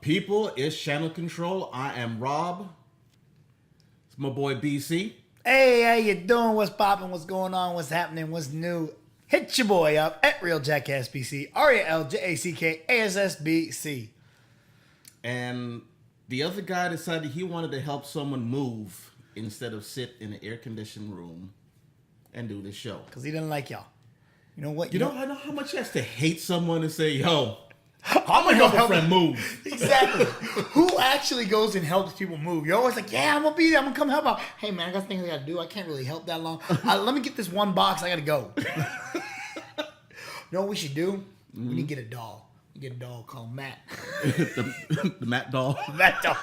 people? It's Channel Control. I am Rob. It's my boy BC. Hey, how you doing? What's popping? What's going on? What's happening? What's new? Hit your boy up at RealJackassBC. RealJackassBC. And the other guy decided he wanted to help someone move instead of sit in an air-conditioned room and do the show. Because he didn't like y'all. You know what? I know how much you have to hate someone and say, yo, I'm going to help a friend move. Exactly. Who actually goes and helps people move? You're always like, yeah, I'm going to be there. I'm going to come help out. Hey, man, I got things I got to do. I can't really help that long. Let me get this one box. I got to go. You know what we should do? We need to get a doll. We get a doll called Matt. the Matt doll. Matt doll.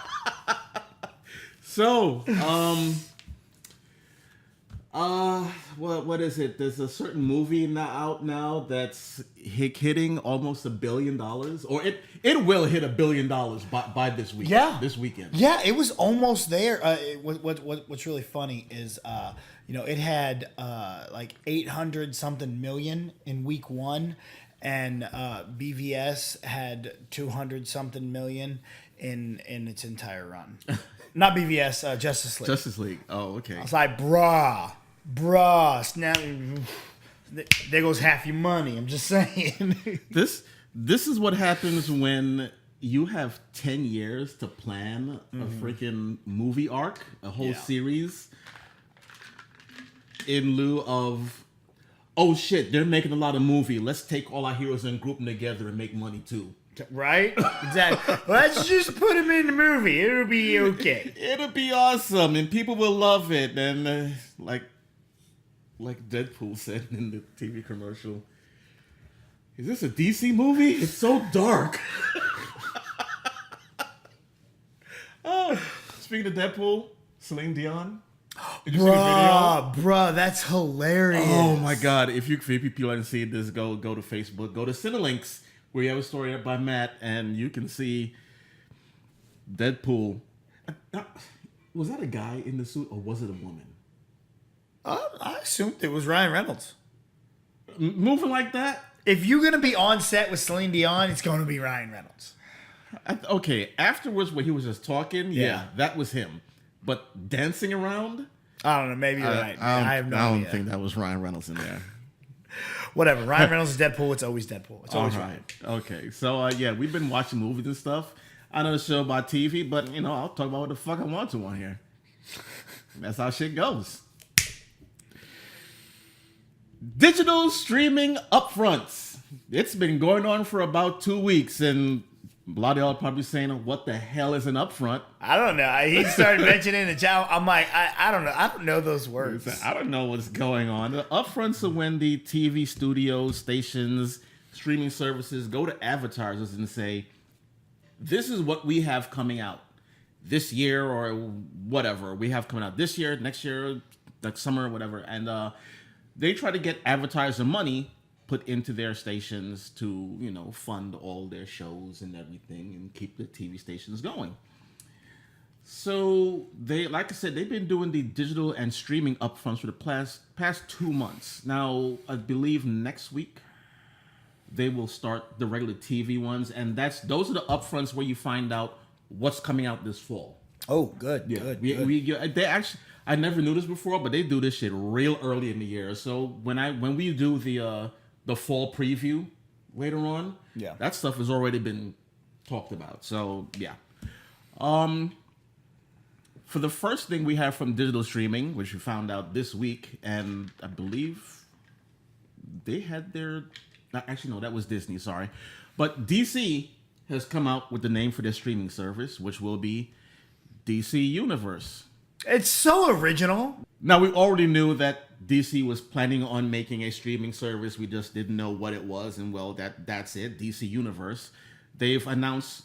So, what is it? There's a certain movie out now that's hitting almost $1 billion, or it will hit $1 billion by this week. Yeah, this weekend. Yeah, it was almost there. What's really funny is, it had like 800 something million in week one, and BVS had 200 something million in its entire run. Not BVS, Justice League. Justice League. Oh, okay. I was like, bruh, snap. There goes half your money. I'm just saying. This is what happens when you have 10 years to plan a freaking movie arc, a whole series, in lieu of, oh shit, they're making a lot of movie. Let's take all our heroes and group them together and make money too. Right? Exactly. Let's just put him in the movie. It'll be okay. It'll be awesome, and people will love it. And like Deadpool said in the TV commercial, is this a DC movie? It's so dark. Oh, speaking of Deadpool, Celine Dion. Did you see the video? Bruh, that's hilarious. Oh my god! If people haven't seen this, go to Facebook, go to Cinelinks, where you have a story up by Matt, and you can see Deadpool. Was that a guy in the suit, or was it a woman? I assumed it was Ryan Reynolds. Moving like that? If you're going to be on set with Celine Dion, it's going to be Ryan Reynolds. Okay, afterwards when he was just talking, yeah, that was him. But dancing around? I don't know, maybe you're right. I have no idea. I don't think that was Ryan Reynolds in there. Whatever. Ryan Reynolds is Deadpool. It's always Deadpool. It's always right. Okay. So, we've been watching movies and stuff. I know the show about TV, but, I'll talk about what the fuck I want to on here. That's how shit goes. Digital streaming upfronts. It's been going on for about 2 weeks, and a lot of y'all are probably saying, what the hell is an upfront? I don't know. He started mentioning the child. I'm like, I don't know. I don't know those words. I don't know what's going on. The upfronts are when the TV studios, stations, streaming services go to advertisers and say, this is what we have coming out this year or whatever. We have coming out this year, next year, next summer, whatever. And they try to get advertiser money put into their stations to, fund all their shows and everything and keep the TV stations going. So they, like I said, they've been doing the digital and streaming upfronts for the past 2 months. Now, I believe next week they will start the regular TV ones, and those are the upfronts where you find out what's coming out this fall. Oh, good, yeah. good. They actually, I never knew this before, but they do this shit real early in the year. So when we do the fall preview later on, that stuff has already been talked about. So yeah. For the first thing we have from digital streaming, which we found out this week, and I believe they had their... Actually, no, that was Disney, sorry. But DC has come out with the name for their streaming service, which will be DC Universe. It's so original. Now, we already knew that DC was planning on making a streaming service. We just didn't know what it was, and well, that's it, DC Universe. They've announced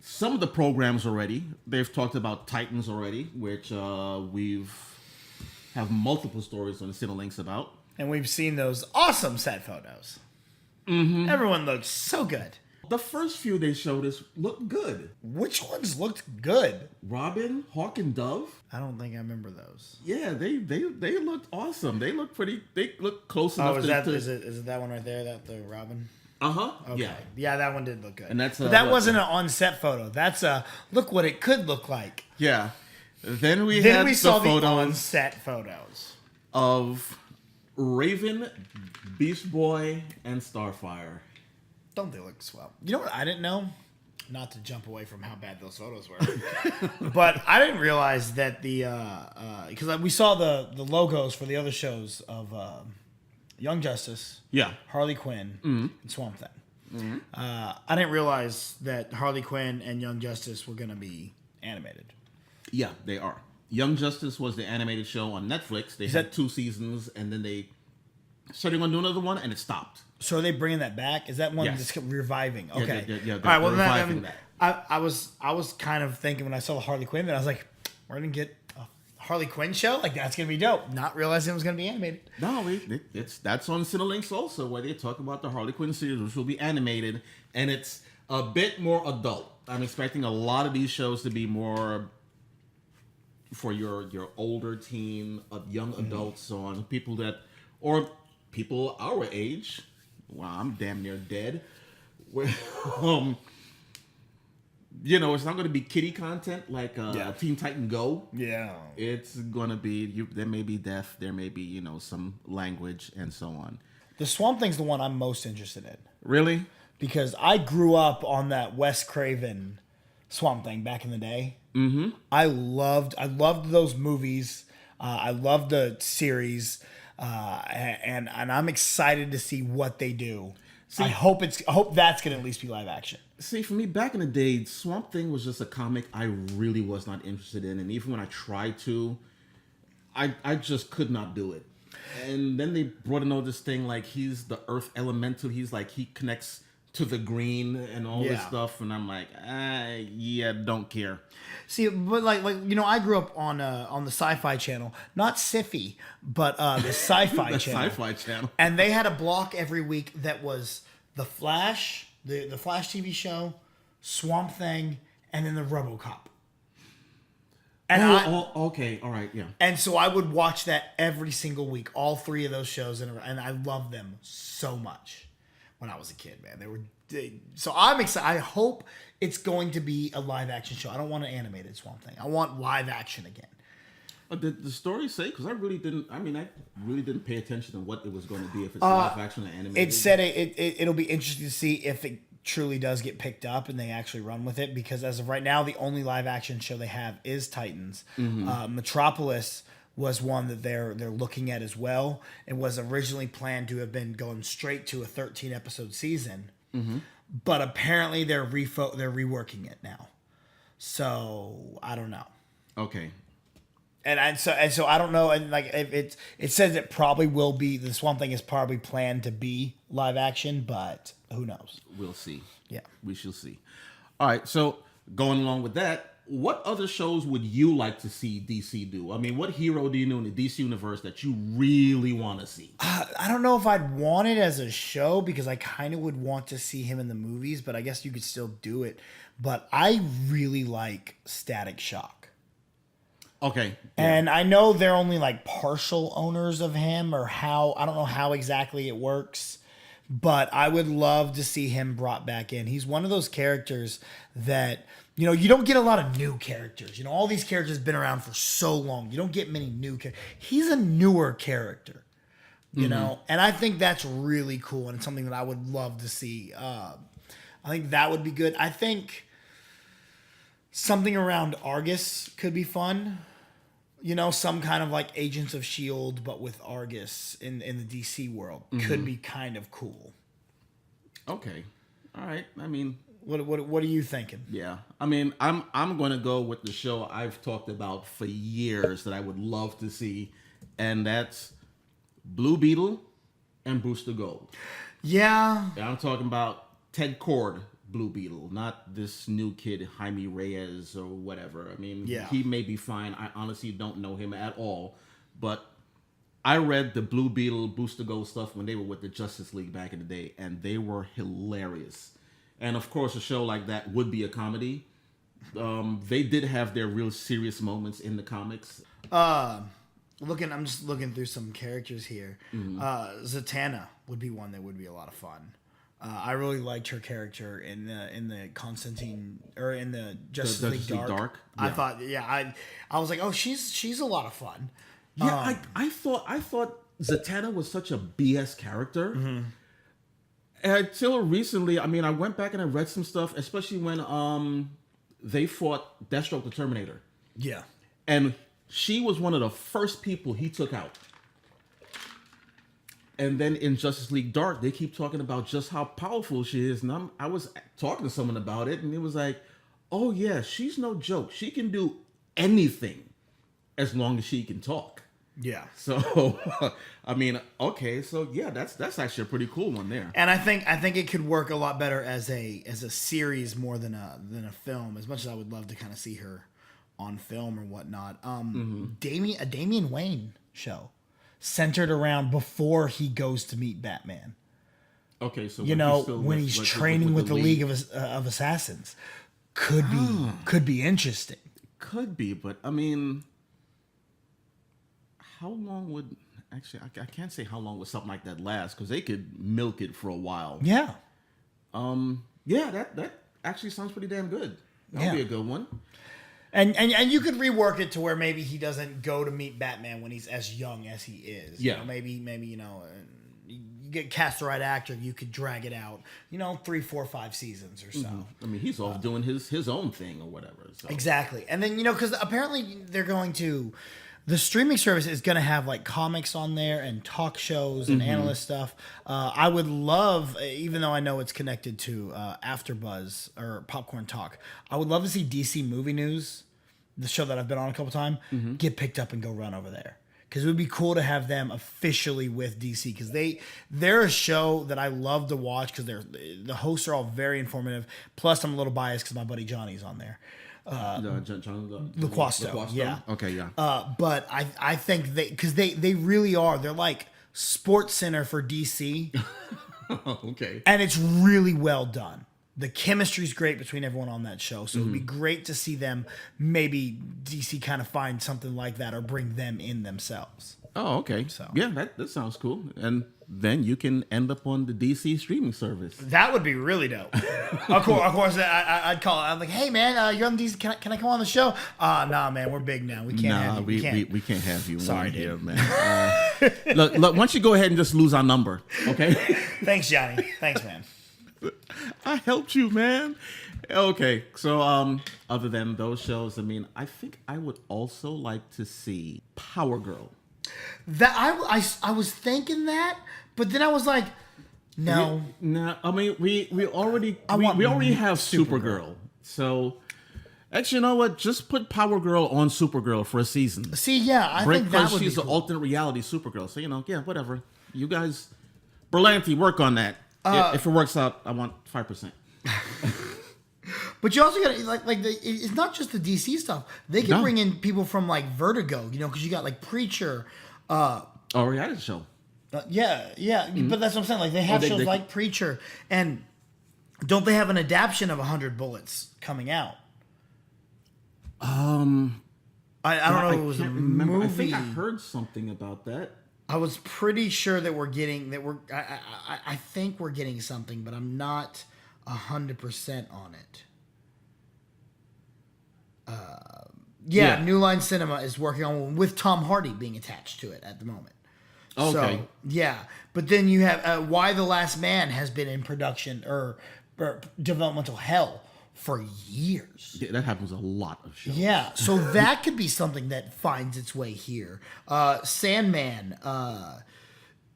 some of the programs already. They've talked about Titans already, which have multiple stories on the Cinelinks about. And we've seen those awesome set photos. Mm-hmm. Everyone looks so good. The first few they showed us looked good. Which ones looked good? Robin, Hawk, and Dove. I don't think I remember those. Yeah, they looked awesome. They look pretty. They look close enough. Is it that one right there? That the Robin? Okay. Yeah, that one did look good. And that's but that wasn't an on-set photo. That's a look what it could look like. Yeah. Then we saw the the on-set photos of Raven, Beast Boy, and Starfire. Don't they look swell? You know what I didn't know? Not to jump away from how bad those photos were, but I didn't realize that because we saw the logos for the other shows of Young Justice, Harley Quinn, and Swamp Thing. Mm-hmm. I didn't realize that Harley Quinn and Young Justice were going to be animated. Yeah, they are. Young Justice was the animated show on Netflix. They had 2 seasons, and then they started going to do another one, and it stopped. So are they bringing that back? Is that one just reviving? Okay. Yeah, all right. Well, reviving that. I was kind of thinking when I saw the Harley Quinn, that I was like, we're gonna get a Harley Quinn show. Like that's gonna be dope. Not realizing it was gonna be animated. No, that's on Cinelinx also, where they talk about the Harley Quinn series, which will be animated, and it's a bit more adult. I'm expecting a lot of these shows to be more for your older teen, young adults, on people our age. Wow, I'm damn near dead. It's not going to be kiddie content like Teen Titan Go. Yeah. It's going to be, there may be death, there may be, some language and so on. The Swamp Thing's the one I'm most interested in. Really? Because I grew up on that Wes Craven Swamp Thing back in the day. Mm-hmm. I loved those movies. I loved the series. And I'm excited to see what they do. I hope that's gonna at least be live action. See, for me, back in the day, Swamp Thing was just a comic I really was not interested in, and even when I tried to, I just could not do it. And then they brought in all this thing like he's the Earth Elemental. He's like he connects to the green and all this stuff, and I'm like, don't care. See, but like I grew up on the Sci-Fi Channel, not Siffy, but the Sci-Fi The Channel. Sci-Fi Channel, and they had a block every week that was the Flash, the Flash TV show, Swamp Thing, and then the RoboCop. And okay, all right, yeah. And so I would watch that every single week, all 3 of those shows, and I loved them so much when I was a kid, man. So I'm excited. I hope it's going to be a live action show. I don't want an animated Swamp Thing. I want live action again. Did the story say? Because I really didn't pay attention to what it was going to be, if it's live action or animated. It said it'll be interesting to see if it truly does get picked up and they actually run with it. Because as of right now, the only live action show they have is Titans. Mm-hmm. Metropolis was one that they're looking at as well. It was originally planned to have been going straight to a 13 episode season, but apparently they're reworking it now. So I don't know. Okay. And so I don't know. And like it says it probably will be, the Swamp Thing is probably planned to be live action, but who knows? We'll see. Yeah, we shall see. All right. So going along with that, what other shows would you like to see DC do? I mean, what hero do you know in the DC universe that you really want to see? I don't know if I'd want it as a show, because I kind of would want to see him in the movies, but I guess you could still do it. But I really like Static Shock. Okay. Yeah. And I know they're only like partial owners of him, or I don't know how exactly it works, but I would love to see him brought back in. He's one of those characters that, you don't get a lot of new characters. All these characters have been around for so long. You don't get many new characters. He's a newer character, you know, and I think that's really cool, and it's something that I would love to see. I think that would be good. I think something around Argus could be fun. Some kind of like Agents of S.H.I.E.L.D., but with Argus in the DC world could be kind of cool. Okay. All right. I mean, what are you thinking? Yeah. I mean, I'm going to go with the show I've talked about for years that I would love to see, and that's Blue Beetle and Booster Gold. Yeah. I'm talking about Ted Kord Blue Beetle, not this new kid Jaime Reyes or whatever. I mean, he may be fine. I honestly don't know him at all, but I read the Blue Beetle Booster Gold stuff when they were with the Justice League back in the day, and they were hilarious. And of course, a show like that would be a comedy. They did have their real serious moments in the comics. I'm just looking through some characters here. Zatanna would be one that would be a lot of fun. I really liked her character in the Constantine or in the Justice League Justice League Dark. Dark? I Yeah. thought, I was like, oh, she's a lot of fun. Yeah, I thought Zatanna was such a BS character. Until recently, I mean, I went back and I read some stuff, especially when they fought Deathstroke the Terminator. Yeah. And she was one of the first people he took out. And then in Justice League Dark, they keep talking about just how powerful she is. And I was talking to someone about it, and it was like, oh yeah, she's no joke. She can do anything as long as she can talk. Yeah. So, I mean, okay, so yeah, that's actually a pretty cool one there. And I think it could work a lot better as a series more than a film. As much as I would love to kind of see her on film or whatnot. A Damian Wayne show centered around before he goes to meet Batman. Okay, so when he's training with the League of Assassins, could be interesting. Could be, but I mean, how long would actually? I can't say how long would something like that last because they could milk it for a while. Yeah. Yeah, that actually sounds pretty damn good. That'll be a good one. And you could rework it to where maybe he doesn't go to meet Batman when he's as young as he is. Yeah. Maybe you get cast the right actor, you could drag it out. 3, 4, 5 seasons or so. I mean, he's off doing his own thing or whatever. So. Exactly. And then because apparently they're going to. The streaming service is going to have like comics on there and talk shows and analyst stuff. I would love, even though I know it's connected to AfterBuzz or Popcorn Talk, I would love to see DC Movie News, the show that I've been on a couple times, get picked up and go run over there. Because it would be cool to have them officially with DC. Because they're a show that I love to watch because the hosts are all very informative. Plus, I'm a little biased because my buddy Johnny's on there. LaQuasto, yeah. Okay, yeah. But I think they really are. They're like Sports Center for DC. Okay. And it's really well done. The chemistry's great between everyone on that show. So it would be great to see them, maybe DC kind of find something like that or bring them in themselves. Oh, okay. So. Yeah, that sounds cool. And then you can end up on the DC streaming service. That would be really dope. Of course, I'd call it. I'm like, hey, man, you're on DC. Can I come on the show? Nah, man, we're big now. We can't have you. We can't have you. Sorry, here, man. Look, why don't you go ahead and just lose our number, okay? Thanks, Johnny. Thanks, man. I helped you, man. Okay, so other than those shows, I mean, I think I would also like to see Power Girl. That I was thinking that, but then I was like, no. I mean, we already have Supergirl. So actually, you know what? Just put Power Girl on Supergirl for a season. See, yeah, I think that would be she's cool. an alternate reality Supergirl. So yeah, whatever. You guys, Berlanti, work on that. If it works out, I want 5%. But you also got it's not just the DC stuff. They can bring in people from like Vertigo, because you got like Preacher. Reality show. Yeah. But that's what I'm saying. Like they have shows like Preacher, and don't they have an adaptation of 100 Bullets coming out? I don't know if it was a movie. I think I heard something about that. I was pretty sure that I think we're getting something, but I'm not 100% on it. New Line Cinema is working on one with Tom Hardy being attached to it at the moment. Okay. So, yeah. But then you have Why the Last Man has been in production or developmental hell for years. Yeah, that happens a lot of shows. Yeah. So that could be something that finds its way here. Sandman.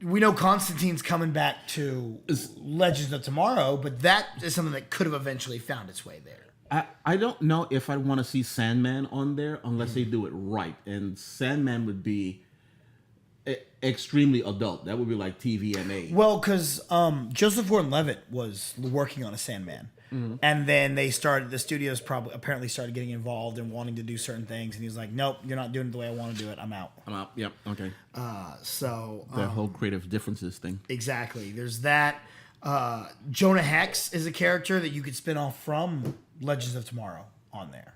We know Constantine's coming back to Legends of Tomorrow, but that is something that could have eventually found its way there. I don't know if I want to see Sandman on there unless they do it right. And Sandman would be extremly adult. That would be like TVMA. Well, because Joseph Gordon-Levitt was working on a Sandman. Mm-hmm. And then the studios apparently started getting involved and wanting to do certain things. And he was like, nope, you're not doing it the way I want to do it. I'm out. Yep. Okay. That whole creative differences thing. Exactly. There's that. Jonah Hex is a character that you could spin off from Legends of Tomorrow on there.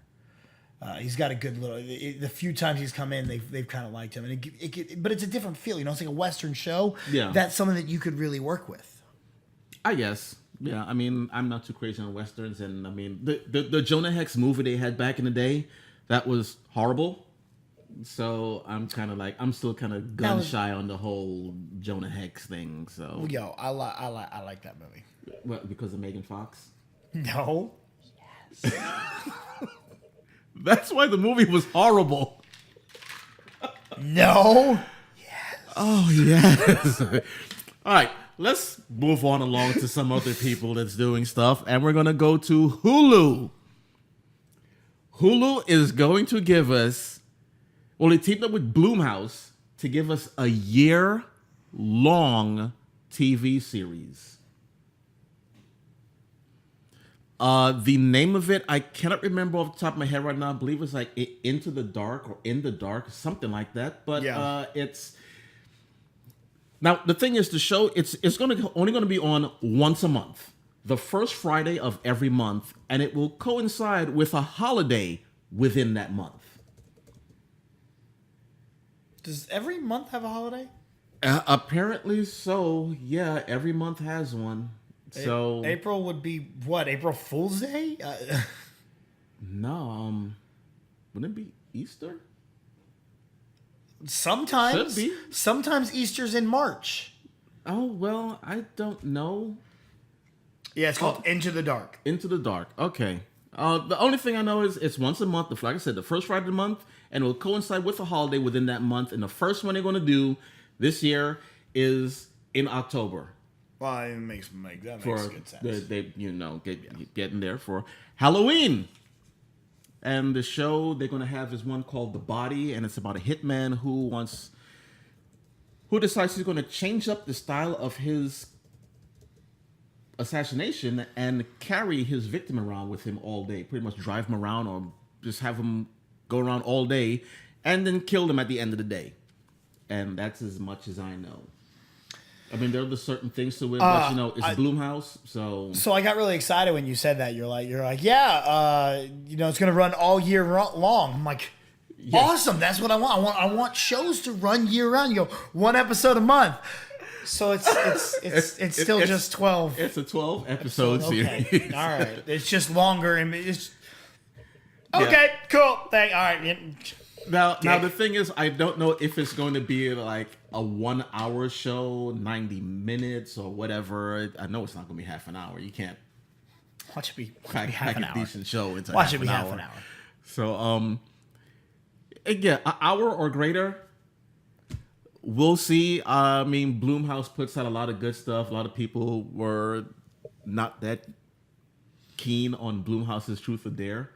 He's got a good little. The few times he's come in, they've kind of liked him, and but it's a different feel. It's like a Western show. Yeah, that's something that you could really work with. I guess. Yeah, I mean, I'm not too crazy on westerns, and I mean, the Jonah Hex movie they had back in the day, that was horrible. So I'm still kind of gun shy on the whole Jonah Hex thing. So Yo, I like that movie. what, because of Megan Fox? No. That's why the movie was horrible. No. Oh yes. All right, let's move on along to some other people that's doing stuff, and we're gonna go to Hulu. Hulu is going to give us. Well, they teamed up with Blumhouse to give us a year-long TV series. The name of it, I cannot remember off the top of my head right now. I believe it's like Into the Dark or In the Dark, something like that. But it's... Now, the thing is, the show, it's only going to be on once a month. The first Friday of every month. And it will coincide with a holiday within that month. Does every month have a holiday? Apparently so. Yeah, every month has one. So April would be what? April Fool's Day? No, wouldn't it be Easter? Sometimes. Should be. Sometimes Easter's in March. Oh well, I don't know. Yeah, it's called Into the Dark. Into the Dark. Okay. The only thing I know is it's once a month. Like I said, the first Friday of the month, and it will coincide with a holiday within that month. And the first one they're going to do this year is in October. Well, that makes good sense. They getting there for Halloween. And the show they're going to have is one called The Body, and it's about a hitman who decides he's going to change up the style of his assassination and carry his victim around with him all day. Pretty much drive him around or just have him go around all day and then kill them at the end of the day. And that's as much as I know. I mean, there are certain things to it, but it's Blumhouse, so. So I got really excited when you said that. You're like, yeah, it's gonna run all year long. I'm like, awesome. That's what I want. I want shows to run year round. You go 1 episode a month. So it's still just 12. It's a 12 episode series. Okay. All right. It's just longer and it's. Okay, cool. All right. Now the thing is, I don't know if it's going to be like a 1 hour show, 90 minutes or whatever. I know it's not going to be half an hour. You can't watch it be half an hour. Decent show into watch it be half an hour. So an hour or greater. We'll see. I mean, Blumhouse puts out a lot of good stuff. A lot of people were not that keen on Blumhouse's Truth or Dare.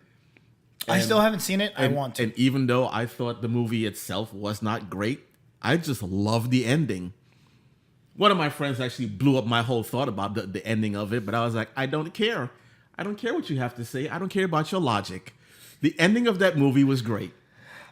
I still haven't seen it. I want to. And even though I thought the movie itself was not great, I just loved the ending. One of my friends actually blew up my whole thought about the ending of it, but I was like, I don't care. I don't care what you have to say. I don't care about your logic. The ending of that movie was great.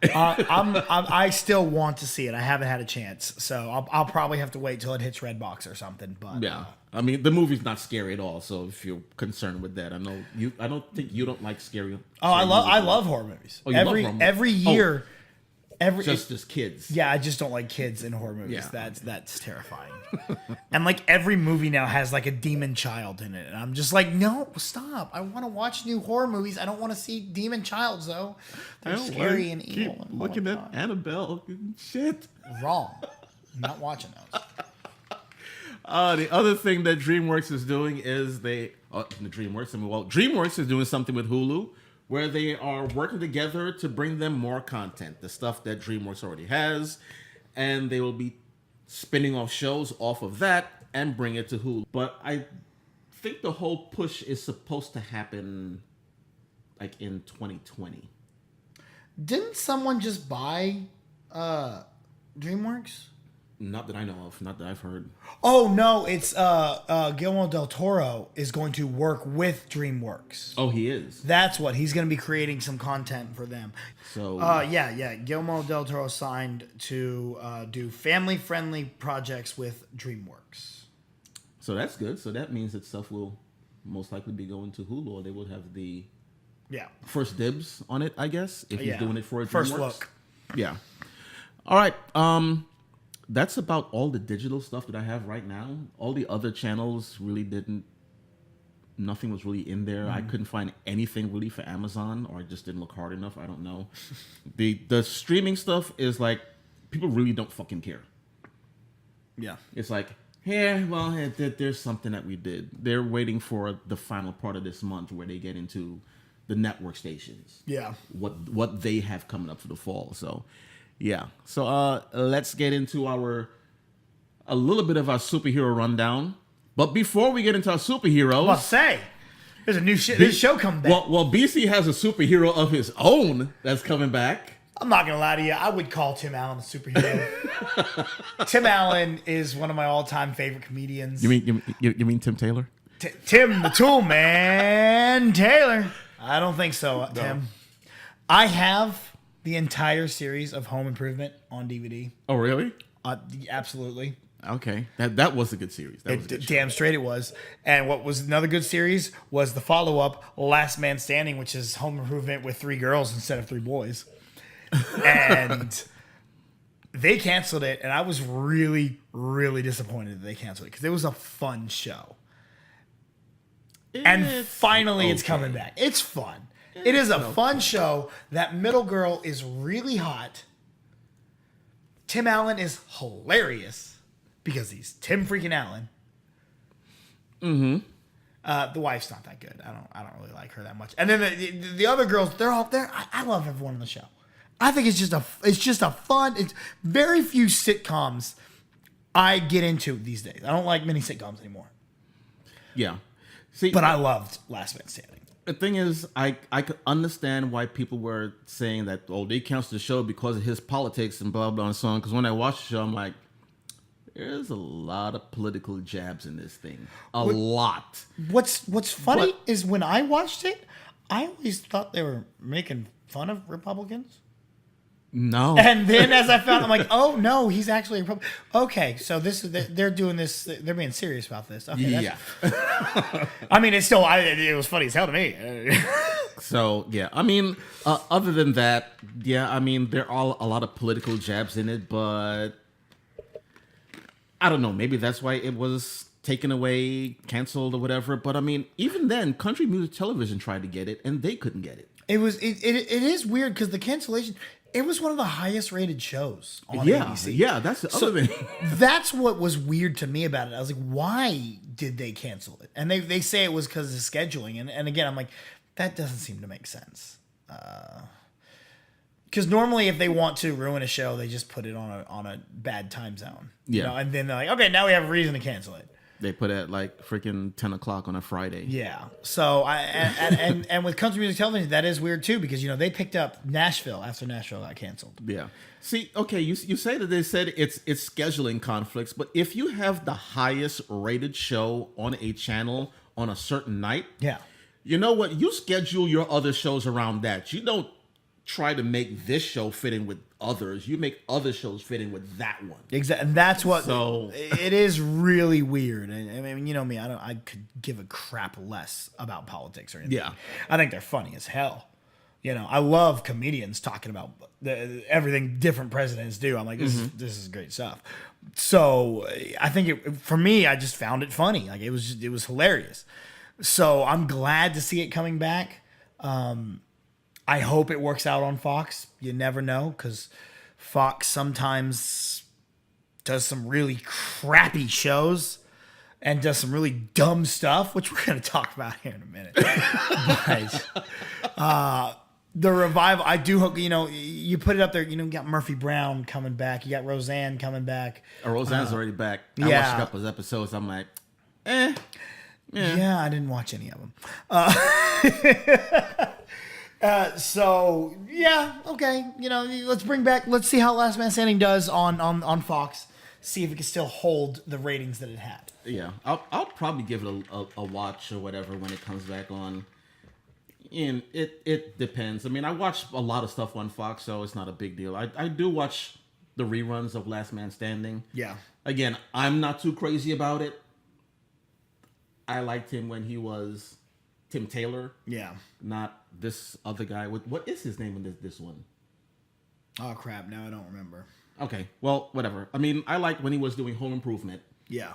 I still want to see it. I haven't had a chance, so I'll probably have to wait till it hits Redbox or something. But yeah, I mean the movie's not scary at all. So if you're concerned with that, I know you. I don't think you don't like scary. I love horror movies. Oh, you love horror movies? Every year. Just kids. Yeah, I just don't like kids in horror movies. Yeah. That's terrifying. And like every movie now has like a demon child in it, and I'm just like, no, stop! I want to watch new horror movies. I don't want to see demon childs though. They're scary and evil. Keep looking at Annabelle. Shit. Wrong. I'm not watching those. The other thing that DreamWorks is doing is DreamWorks is doing something with Hulu, where they are working together to bring them more content, the stuff that DreamWorks already has, and they will be spinning off shows off of that and bring it to Hulu. But I think the whole push is supposed to happen like in 2020. Didn't someone just buy DreamWorks? Not that I know of, not that I've heard. Oh no, it's Guillermo del Toro is going to work with DreamWorks. Oh, he is. That's what he's going to be creating some content for them. So Guillermo del Toro signed to do family-friendly projects with DreamWorks. So that's good. So that means that stuff will most likely be going to Hulu, or they will have the first dibs on it, I guess, if he's doing it for a DreamWorks. First look. Yeah. All right. that's about all the digital stuff that I have right now. All the other channels really didn't. Nothing was really in there. I couldn't find anything really for Amazon, or I just didn't look hard enough. I don't know. The streaming stuff is like people really don't fucking care. Yeah. It's like, yeah, well, there's something that we did. They're waiting for the final part of this month where they get into the network stations. Yeah. What they have coming up for the fall. So, yeah. So let's get into a little bit of our superhero rundown. But before we get into our superheroes, Well, say there's a new show coming back. Well, BC has a superhero of his own that's coming back. I'm not gonna lie to you. I would call Tim Allen a superhero. Tim Allen is one of my all-time favorite comedians. You mean Tim Taylor? Tim the Tool Man Taylor. I don't think so, Tim. I have the entire series of Home Improvement on DVD. Oh, really? Absolutely. Okay, that was a good series. That was a good show. Damn straight it was. And what was another good series was the follow-up, Last Man Standing, which is Home Improvement with 3 girls instead of 3 boys. And they canceled it, and I was really, really disappointed that they canceled it because it was a fun show. And finally, it's coming back. It's fun. It is a fun show. That middle girl is really hot. Tim Allen is hilarious because he's Tim freaking Allen. Mm-hmm. The wife's not that good. I don't really like her that much. And then the other girls, they're all there. I love everyone on the show. I think it's just a fun. It's very few sitcoms I get into these days. I don't like many sitcoms anymore. Yeah. See, but I loved Last Man Standing. The thing is, I could understand why people were saying that, oh, they canceled the show because of his politics and blah, blah, and so on. Because when I watched the show, I'm like, there's a lot of political jabs in this thing. A lot. What's funny is when I watched it, I always thought they were making fun of Republicans. No. And then as I found, I'm like, oh no, he's actually a Republican. Okay, so they're doing this. They're being serious about this. Okay, yeah. I mean, it was funny as hell to me. So yeah, I mean, other than that, yeah, I mean, there are a lot of political jabs in it, but I don't know. Maybe that's why it was taken away, canceled, or whatever. But I mean, even then, Country Music Television tried to get it, and they couldn't get it. It is weird because the cancellation. It was one of the highest rated shows on ABC. Yeah, that's the other thing. That's what was weird to me about it. I was like, why did they cancel it? And they say it was because of scheduling. And again, I'm like, that doesn't seem to make sense. Because normally if they want to ruin a show, they just put it on a bad time zone. Yeah. You know? And then they're like, okay, now we have a reason to cancel it. They put it at like freaking 10 o'clock on a Friday. Yeah. So and with Country Music Television, that is weird too because they picked up Nashville after Nashville got canceled. Yeah. See, okay, you say that they said it's scheduling conflicts, but if you have the highest rated show on a channel on a certain night, yeah, you know what? You schedule your other shows around that. You don't try to make this show fit in with others. You make other shows fit in with that one. Exactly, and that's what. So it is really weird. And I mean, you know me, I could give a crap less about politics or anything. Yeah, I think they're funny as hell. I love comedians talking about everything different presidents do. I'm like, this is great stuff. So I think for me, I just found it funny. Like it was hilarious. So I'm glad to see it coming back. I hope it works out on Fox. You never know, because Fox sometimes does some really crappy shows and does some really dumb stuff, which we're going to talk about here in a minute. But the revival, I do hope, you put it up there, you got Murphy Brown coming back. You got Roseanne coming back. Oh, Roseanne's already back. I watched a couple of episodes. I'm like, Yeah, I didn't watch any of them. So yeah, okay. Let's see how Last Man Standing does on Fox. See if it can still hold the ratings that it had. Yeah, I'll probably give it a watch or whatever when it comes back on. And it depends. I mean, I watch a lot of stuff on Fox, so it's not a big deal. I do watch the reruns of Last Man Standing. Yeah. Again, I'm not too crazy about it. I liked him when he was Tim Taylor. Yeah. Not this other guy. What is his name in this one? Oh, crap. Now I don't remember. Okay. Well, whatever. I mean, I liked when he was doing Home Improvement. Yeah.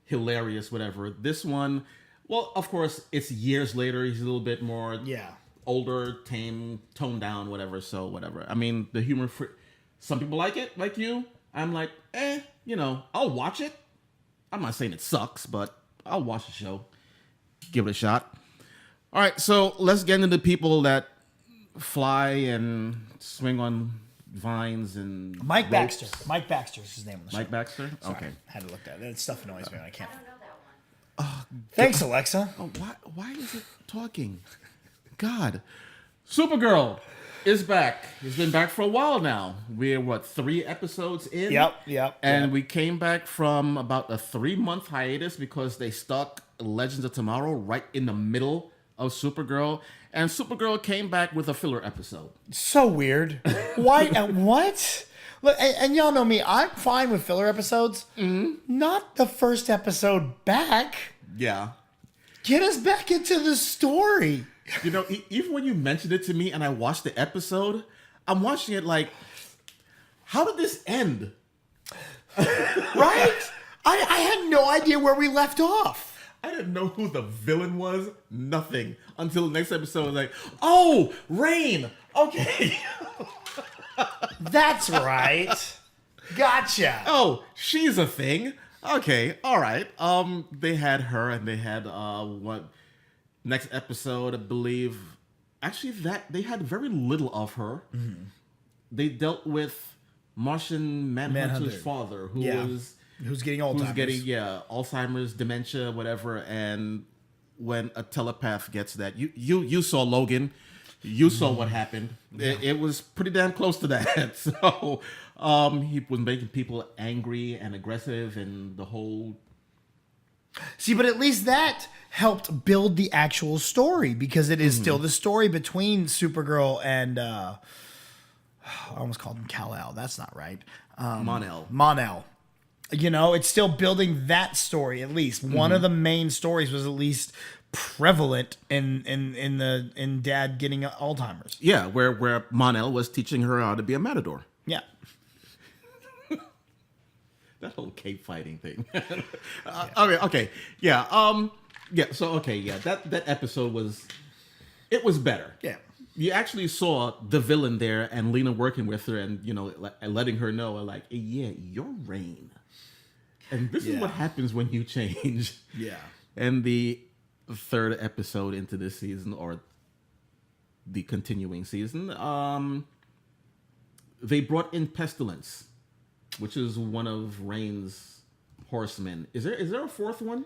Hilarious, whatever. This one, well, of course, it's years later. He's a little bit more older, tame, toned down, whatever. So, whatever. I mean, the humor, some people like it, like you. I'm like, I'll watch it. I'm not saying it sucks, but I'll watch the show. Give it a shot. All right, so let's get into the people that fly and swing on vines and Mike ropes. Baxter. Mike Baxter is his name on the show. Mike Baxter? Sorry, Okay. had to look that. That stuff annoys me when I can't. I don't know that one. Thanks, Alexa. Oh, why is it talking? God. Supergirl is back. He's been back for a while now. We're, 3 episodes in? Yep. And we came back from about a 3-month hiatus because they stuck Legends of Tomorrow right in the middle of Supergirl. And Supergirl came back with a filler episode. So weird. Why? What? Look, and y'all know me. I'm fine with filler episodes. Mm-hmm. Not the first episode back. Yeah. Get us back into the story. You know, even when you mentioned it to me and I watched the episode, I'm watching it like, how did this end? Right? I had no idea where we left off. I didn't know who the villain was. Nothing. Until the next episode, I was like, oh, Rain. Okay. That's right. Gotcha. Oh, she's a thing. Okay. All right. They had her and they had next episode, I believe. Actually, that they had very little of her. Mm-hmm. They dealt with Martian Manhunter's father, who's getting Alzheimer's. Alzheimer's, dementia, whatever. And when a telepath gets that, you saw Logan, you saw what happened. Yeah. It was pretty damn close to that. So he was making people angry and aggressive, and the whole. See, but at least that helped build the actual story, because it is still the story between Supergirl and I almost called him Kal-El. That's not right. Mon-El. You know, it's still building that story. At least one of the main stories was at least prevalent in Dad getting Alzheimer's. Yeah, where Mon-El was teaching her how to be a matador. Yeah. That whole cape fighting thing. Okay. Yeah. That episode was better. Yeah. You actually saw the villain there and Lena working with her and, letting her know, like, yeah, you're Rain. And this is what happens when you change. Yeah. And the 3rd episode into this season, or the continuing season, they brought in Pestilence, which is one of Rain's horsemen. Is there a 4th one?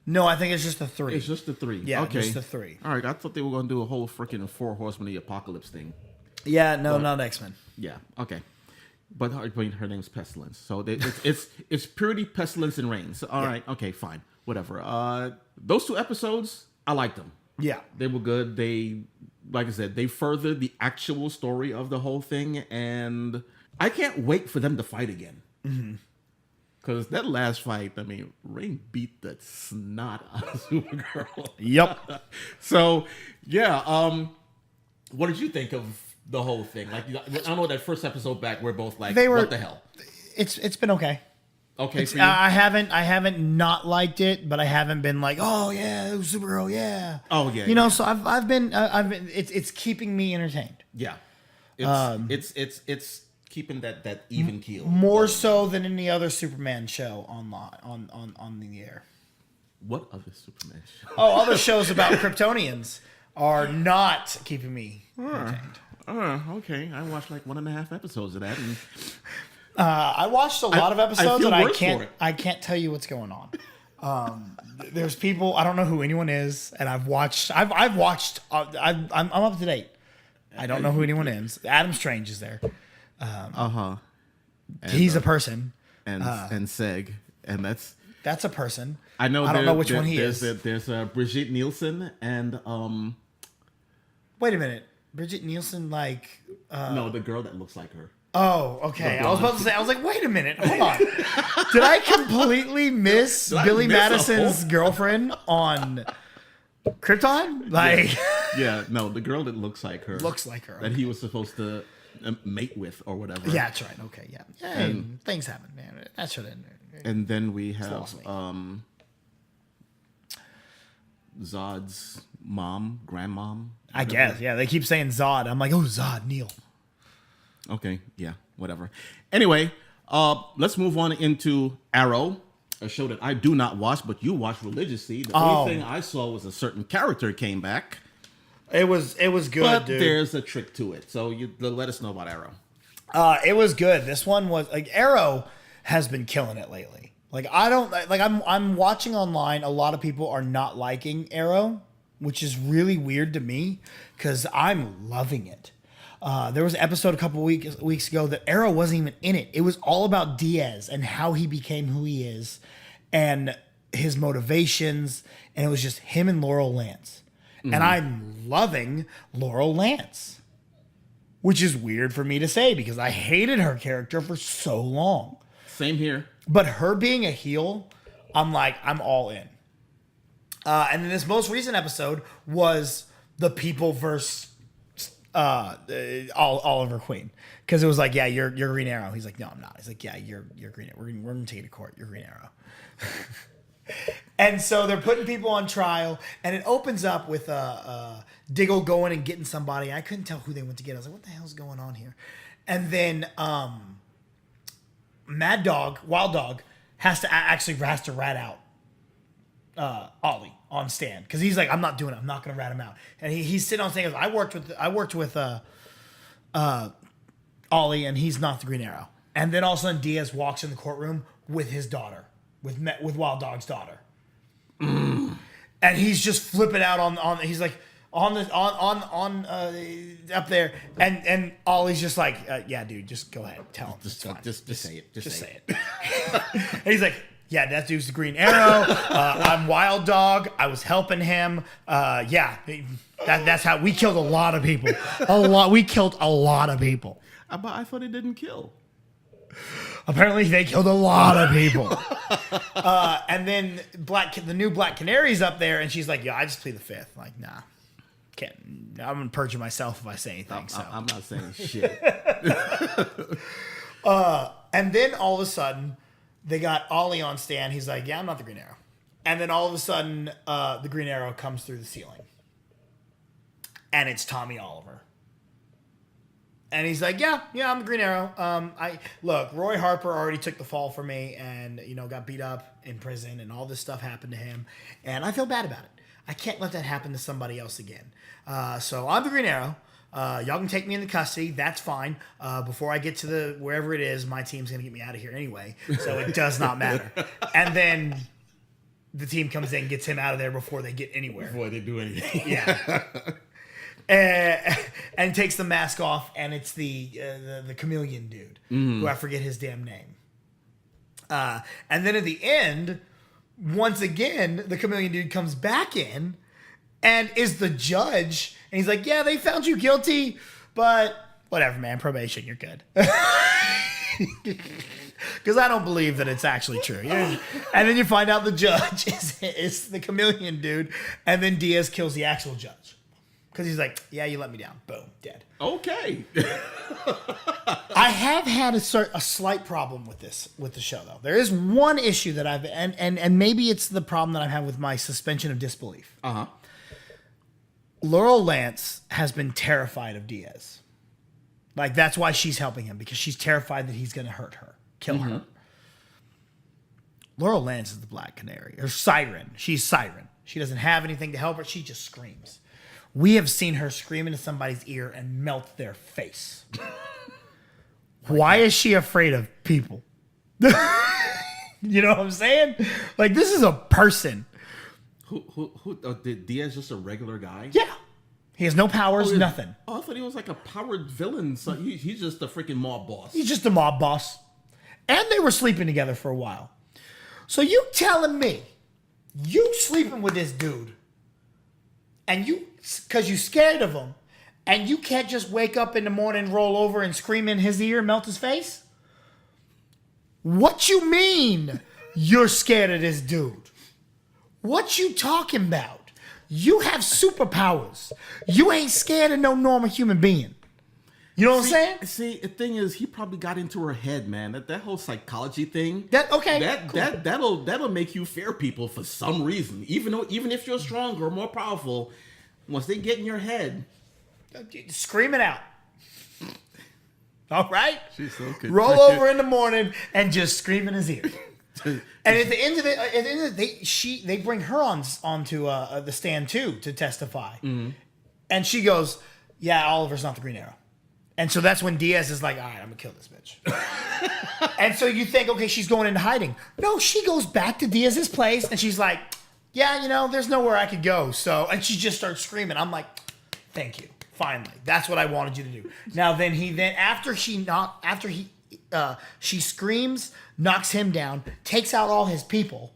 No, I think it's just the 3. It's just the 3. Yeah, okay. just the 3. All right, I thought they were going to do a whole freaking 4 Horsemen of the Apocalypse thing. Yeah, no, not X-Men. Yeah, okay. But her name's Pestilence. So it's Purity, Pestilence, and Rain. So, all right, okay, fine. Whatever. Those 2 episodes, I liked them. Yeah. They were good. They, like I said, they furthered the actual story of the whole thing, and I can't wait for them to fight again. Mm-hmm. Because that last fight, I mean, Rain beat the snot out of Supergirl. Yep. So, yeah. What did you think of the whole thing? Like, I don't know, that first episode back, we're both like, what the hell? It's been okay. Okay, for you? I haven't not liked it, but I haven't been like, oh yeah, it was Supergirl, yeah. Oh yeah. You know, so I've been it's keeping me entertained. Yeah. It's keeping that even keel. More so than any other Superman show on the air. What other Superman show? Oh, other shows about Kryptonians are not keeping me entertained. Okay. I watched like 1.5 episodes of that, and I watched a lot of episodes, and I can't tell you what's going on. There's people, I don't know who anyone is, and I'm up to date. I don't know who anyone is. Adam Strange is there. He's a person, and Seg, and that's a person. I know. I don't know which one he is. There's Brigitte Nielsen and Wait a minute, Brigitte Nielsen, like no, the girl that looks like her. Oh, okay. I was about to say. I was like, wait a minute, hold on. Did I completely miss Billy Madison's girlfriend on Krypton? Like, yeah, no, the girl that looks like her. Looks like her. That he was supposed to mate with or whatever. Yeah, that's right. Okay, yeah. And- Things happen, man. That's what. And then we have lost me. Zod's mom, grandmom. I guess. Yeah, they keep saying Zod. I'm like, oh, Zod, Neil. Okay, yeah, whatever. Anyway, let's move on into Arrow, a show that I do not watch, but you watch religiously. The only thing I saw was a certain character came back. It was good, But dude. there's a trick to it. So you let us know about Arrow. It was good. This one was like Arrow has been killing it lately. Like I'm watching online. A lot of people are not liking Arrow, which is really weird to me because I'm loving it. There was an episode a couple weeks ago that Arrow wasn't even in it. It was all about Diaz and how he became who he is and his motivations. And it was just him and Laurel Lance. Mm-hmm. And I'm loving Laurel Lance, which is weird for me to say because I hated her character for so long. Same here. But her being a heel, I'm all in. And then this most recent episode was the people versus Oliver Queen, because it was like, yeah, you're Green Arrow. He's like, no, I'm not. He's like, yeah, you're Green Arrow. We're gonna take you to court. You're Green Arrow. And so they're putting people on trial, and it opens up with Diggle going and getting somebody. I couldn't tell who they went to get. I was like, what the hell's going on here? And then Mad Dog, Wild Dog, has to rat out Ollie on stand, because he's like, I'm not doing it. I'm not going to rat him out. And he's sitting on stand. He goes, I worked with Ollie, and he's not the Green Arrow. And then all of a sudden, Diaz walks in the courtroom with his daughter, with Wild Dog's daughter, and he's just flipping out on. He's like on up there, and Ollie's just like, yeah, dude, just go ahead, tell him. Just say it. Just say it. And he's like, yeah, that dude's the Green Arrow. I'm Wild Dog. I was helping him. Yeah, that's how we killed a lot of people. We killed a lot of people. But I thought it didn't kill. Apparently, they killed a lot of people. And then the new Black Canary's up there, and she's like, yeah, I just plead the fifth. Like, nah. Can't. I'm gonna perjure myself if I say anything. I'm not saying shit. And then all of a sudden, they got Ollie on stand. He's like, yeah, I'm not the Green Arrow. And then all of a sudden, the Green Arrow comes through the ceiling. And it's Tommy Oliver. And he's like, yeah, I'm the Green Arrow. Look, Roy Harper already took the fall for me and, got beat up in prison and all this stuff happened to him. And I feel bad about it. I can't let that happen to somebody else again. So I'm the Green Arrow. Y'all can take me into custody. That's fine. Before I get to wherever it is, my team's going to get me out of here anyway. So it does not matter. And then the team comes in and gets him out of there before they get anywhere. Before they do anything. Yeah. And takes the mask off, and it's the chameleon dude, who I forget his damn name. And then at the end, once again, the chameleon dude comes back in and is the judge. And he's like, yeah, they found you guilty, but whatever, man, probation, you're good. Because I don't believe that it's actually true. And then you find out the judge is the chameleon dude, and then Diaz kills the actual judge. Because he's like, yeah, you let me down. Boom, dead. Okay. I have had a slight problem with the show, though. There is one issue that I've, and maybe it's the problem that I have with my suspension of disbelief. Uh-huh. Laurel Lance has been terrified of Diaz. Like, that's why she's helping him, because she's terrified that he's going to hurt her, kill her. Laurel Lance is the Black Canary, or Siren. She's Siren. She doesn't have anything to help her. She just screams. We have seen her scream into somebody's ear and melt their face. Why is she afraid of people? You know what I'm saying? Like, this is a person. Who did Diaz just a regular guy? Yeah. He has no powers, nothing. Oh, I thought he was like a powered villain. So he's just a freaking mob boss. He's just a mob boss. And they were sleeping together for a while. So you telling me you sleeping with this dude and because you scared of him, and you can't just wake up in the morning, roll over, and scream in his ear, melt his face? What you mean you're scared of this dude? What you talking about? You have superpowers. You ain't scared of no normal human being. You know what I'm saying? See, the thing is, he probably got into her head, man. That whole psychology thing. That'll make you fear people for some reason. Even if you're stronger or more powerful, once they get in your head, scream it out. All right? She's so good. Roll over in the morning and just scream in his ear. And at the end of the day, they bring her onto the stand too to testify, and she goes, "Yeah, Oliver's not the Green Arrow," and so that's when Diaz is like, "All right, I'm gonna kill this bitch." And so you think, okay, she's going into hiding. No, she goes back to Diaz's place, and she's like, "Yeah, there's nowhere I could go." So, and she just starts screaming. I'm like, "Thank you, finally, that's what I wanted you to do." Now, after she screams, knocks him down, takes out all his people,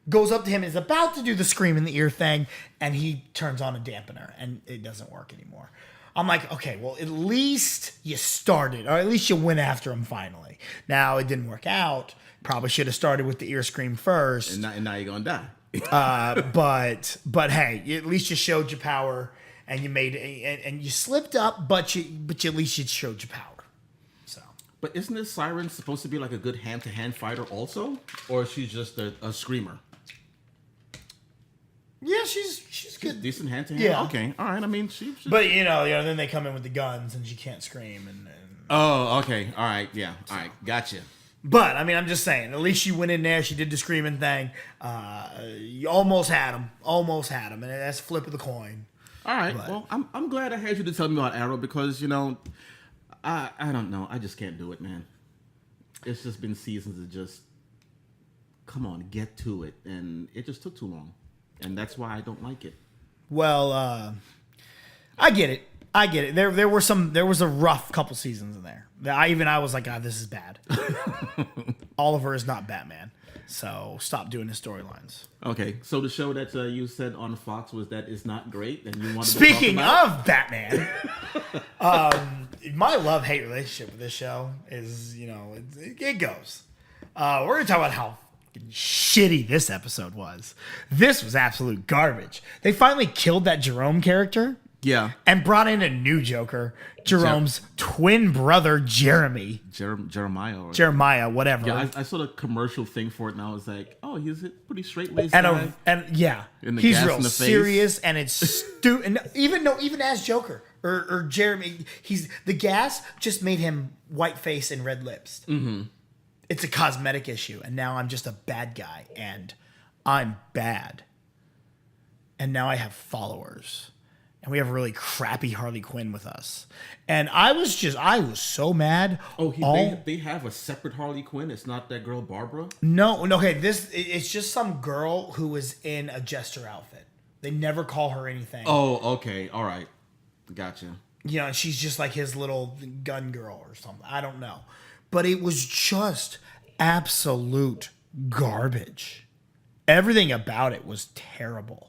goes up to him, is about to do the scream in the ear thing, and he turns on a dampener, and it doesn't work anymore. I'm like, okay, well, at least you started, or at least you went after him finally. Now, it didn't work out. Probably should have started with the ear scream first. And now you're gonna die. But hey, at least you showed your power, and and you slipped up, but at least you showed your power. So. But isn't this Siren supposed to be like a good hand-to-hand fighter also? Or is she just a screamer? Yeah, she's good. Decent hand-to-hand? Yeah. Okay, all right. I mean, she... But, then they come in with the guns, and she can't scream. And Oh, okay. All right, yeah. All right, gotcha. But, I mean, I'm just saying, at least she went in there, she did the screaming thing. You almost had him. And that's a flip of the coin. All right, well, I'm glad I had you to tell me about Arrow because, I don't know. I just can't do it, man. It's just been seasons of just, come on, get to it. And it just took too long. And that's why I don't like it. Well, I get it. There was a rough couple seasons in there. I was like, God, this is bad. Oliver is not Batman. So stop doing his storylines. Okay, so the show that you said on Fox was that is not great, and you wanted Speaking to talk about of Batman, my love-hate relationship with this show is, it goes. We're gonna talk about how shitty this episode was. This was absolute garbage. They finally killed that Jerome character. Yeah. And brought in a new Joker, Jerome's twin brother, Jeremy. Jeremiah, whatever. Yeah, I saw the commercial thing for it, and I was like, oh, he's a pretty straight-laced guy. He's real serious, and it's stupid. Even as Joker or Jeremy, the gas just made him white face and red lips. Mm-hmm. It's a cosmetic issue, and now I'm just a bad guy, and I'm bad. And now I have followers. And we have a really crappy Harley Quinn with us. And I was so mad. Oh, they have a separate Harley Quinn? It's not that girl Barbara? No, okay, it's just some girl who was in a jester outfit. They never call her anything. Oh, okay, all right. Gotcha. She's just like his little gun girl or something. I don't know. But it was just absolute garbage. Everything about it was terrible.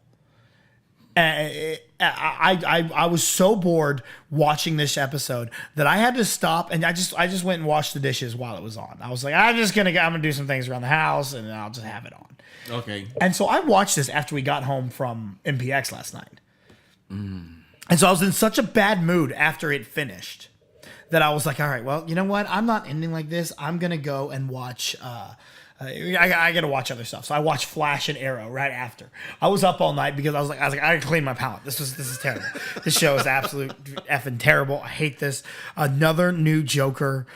I was so bored watching this episode that I had to stop, and I just went and washed the dishes while it was on. I was like, I'm gonna do some things around the house, and I'll just have it on. Okay. And so I watched this after we got home from MPX last night. And so I was in such a bad mood after it finished that I was like, all right, well, you know what? I'm not ending like this. I'm gonna go and watch. I got to watch other stuff. So I watched Flash and Arrow right after. I was up all night because I was like, I got to clean my palate. This is terrible. This show is absolute effing terrible. I hate this. Another new Joker.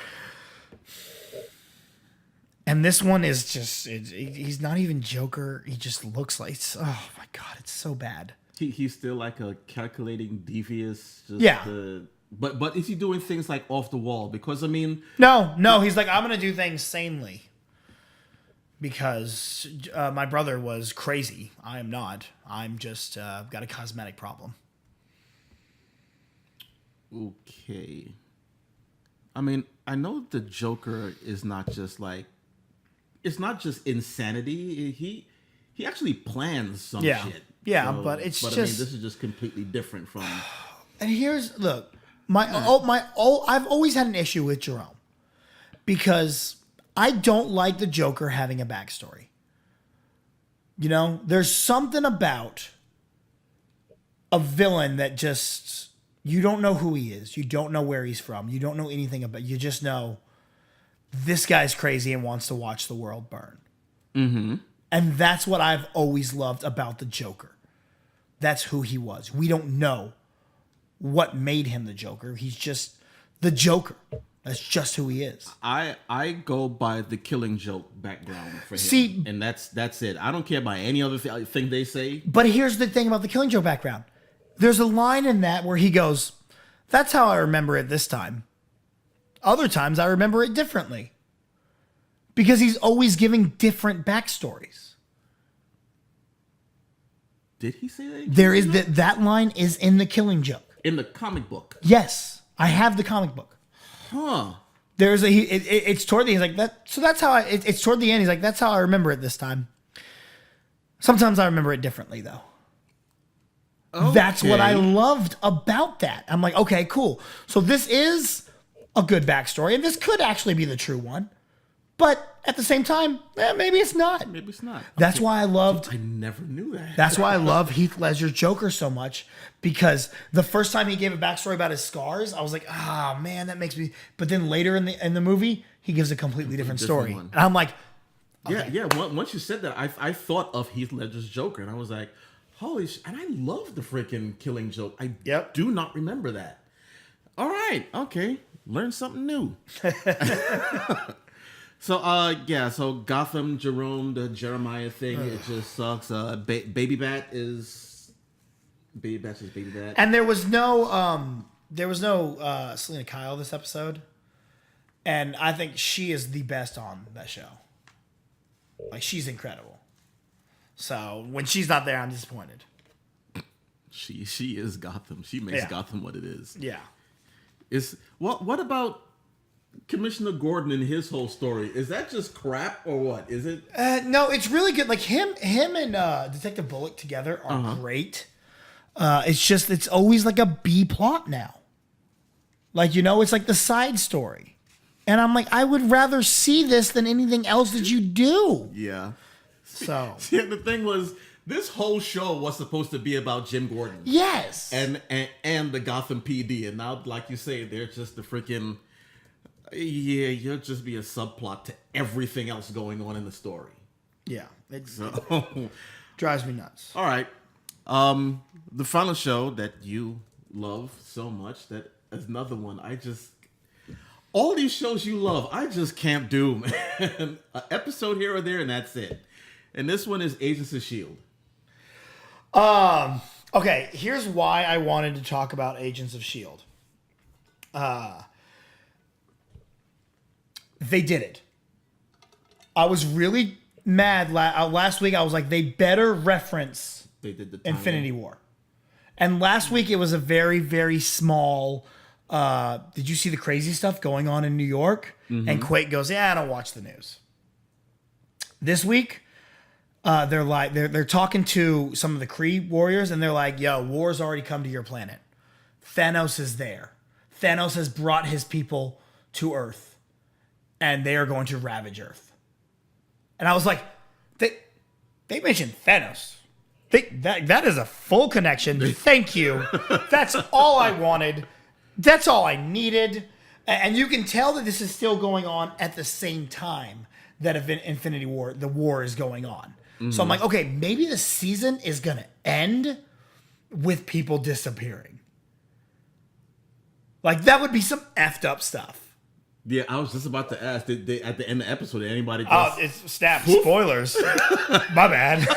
And this one is just, he's not even Joker. He just looks like, oh my God, it's so bad. He's still like a calculating, devious. But is he doing things like off the wall? Because I mean. No, he's like, I'm going to do things sanely. Because my brother was crazy. I am not. I'm just got a cosmetic problem. Okay. I mean, I know the Joker is not just like... It's not just insanity. He actually plans some shit. Yeah, but I mean, this is just completely different from... And look, I've always had an issue with Jerome. Because... I don't like the Joker having a backstory. There's something about a villain that just You don't know who he is. You don't know where he's from. You don't know anything about. You just know this guy's crazy and wants to watch the world burn. Mm-hmm. And that's what I've always loved about the Joker. That's who he was. We don't know what made him the Joker. He's just the Joker. That's just who he is. I go by the Killing Joke background for him. See, and that's it. I don't care about any other thing they say. But here's the thing about the Killing Joke background. There's a line in that where he goes, "That's how I remember it this time. Other times I remember it differently." Because he's always giving different backstories. Did he say that? There is that line is in the Killing Joke. In the comic book. Yes, I have the comic book. Huh. There's it's toward the end. He's like that. So that's how it's toward the end. He's like, that's how I remember it this time. Sometimes I remember it differently though. Okay. That's what I loved about that. I'm like, okay, cool. So this is a good backstory, and this could actually be the true one. But at the same time, maybe it's not. Maybe it's not. That's why I loved. I never knew that. That's why I love Heath Ledger's Joker so much, because the first time he gave a backstory about his scars, I was like, ah, man, that makes me. But then later in the movie, he gives a completely different story, one. and I'm like, okay. Yeah. Once you said that, I thought of Heath Ledger's Joker, and I was like, holy shit! And I love the freaking Killing Joke. I do not remember that. All right, okay, learn something new. So so Gotham, Jerome, the Jeremiah thing, it just sucks. Baby Bat's just Baby Bat. And there was no Selena Kyle this episode, and I think she is the best on that show. Like, she's incredible. So when she's not there, I'm disappointed. She is Gotham. She makes Gotham what it is. Yeah. What about Commissioner Gordon and his whole story? Is that just crap or what? Is it? No, it's really good. Like him and Detective Bullock together are great. It's always like a B plot now. Like, it's like the side story. And I'm like, I would rather see this than anything else that you do. Yeah. So see, the thing was, this whole show was supposed to be about Jim Gordon. Yes. And the Gotham PD. And now, like you say, they're just the freaking... Yeah, you'll just be a subplot to everything else going on in the story. Yeah. It So, drives me nuts. All right. The final show that you love so much, that is another one. All these shows you love, I just can't do, man. An episode here or there, and that's it. And this one is Agents of S.H.I.E.L.D. Okay, here's why I wanted to talk about Agents of S.H.I.E.L.D. They did it. I was really mad last week. I was like, they better reference they did the Infinity War. And last week it was a very, very small... did you see the crazy stuff going on in New York? Mm-hmm. And Quake goes, yeah, I don't watch the news. This week, they're talking to some of the Kree warriors, and they're like, yo, war's already come to your planet. Thanos is there. Thanos has brought his people to Earth. And they are going to ravage Earth. And I was like, they mentioned Thanos. That is a full connection. Thank you. That's all I wanted. That's all I needed. And you can tell that this is still going on at the same time that Infinity War, the war is going on. Mm-hmm. So I'm like, okay, maybe the season is going to end with people disappearing. Like, that would be some effed up stuff. Yeah, I was just about to ask, did they, at the end of the episode, did anybody just... Oh, it's snap. Spoilers. My bad.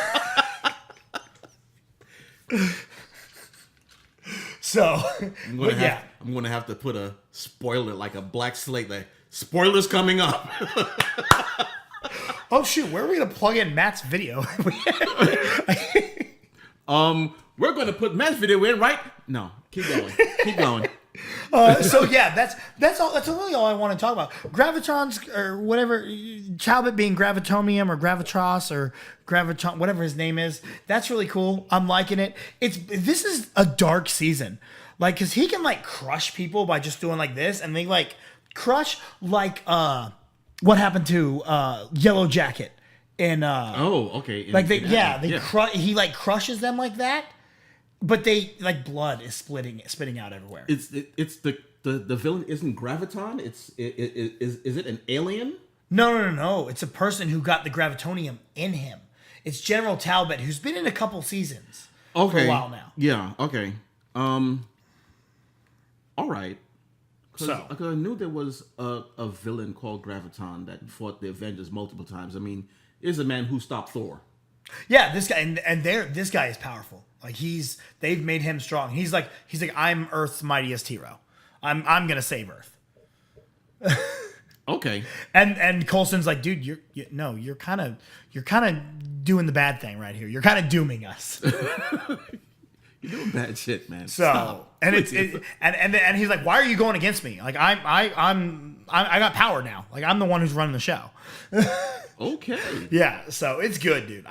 So, I'm going to have to put a spoiler, like a black slate, like, spoilers coming up. Oh, shoot. Where are we going to plug in Matt's video? We're going to put Matt's video in, right? No, keep going. Keep going. So yeah, that's all. That's really all I want to talk about. Gravitrons or whatever, Chalbit being Gravitomium or Gravitros or Gravitron, whatever his name is. That's really cool. I'm liking it. This is a dark season, like, because he can like crush people by just doing like this, and they like crush like what happened to Yellow Jacket in oh, okay. like he like crushes them like that. But they like blood is spitting out everywhere. It's the villain isn't Graviton. Is it an alien? No. It's a person who got the gravitonium in him. It's General Talbot, who's been in a couple seasons for a while now. Yeah. Okay. All right. So I knew there was a villain called Graviton that fought the Avengers multiple times. I mean, is a man who stopped Thor. yeah, this guy and this guy is powerful. Like they've made him strong. He's like I'm Earth's mightiest hero. I'm gonna save Earth. Okay. And Coulson's like, dude, you're kind of doing the bad thing right here. You're kind of dooming us. You're doing bad shit, man. So Stop. and and he's like, why are you going against me? Like I got power now. Like I'm the one who's running the show. Okay. Yeah. So it's good, dude.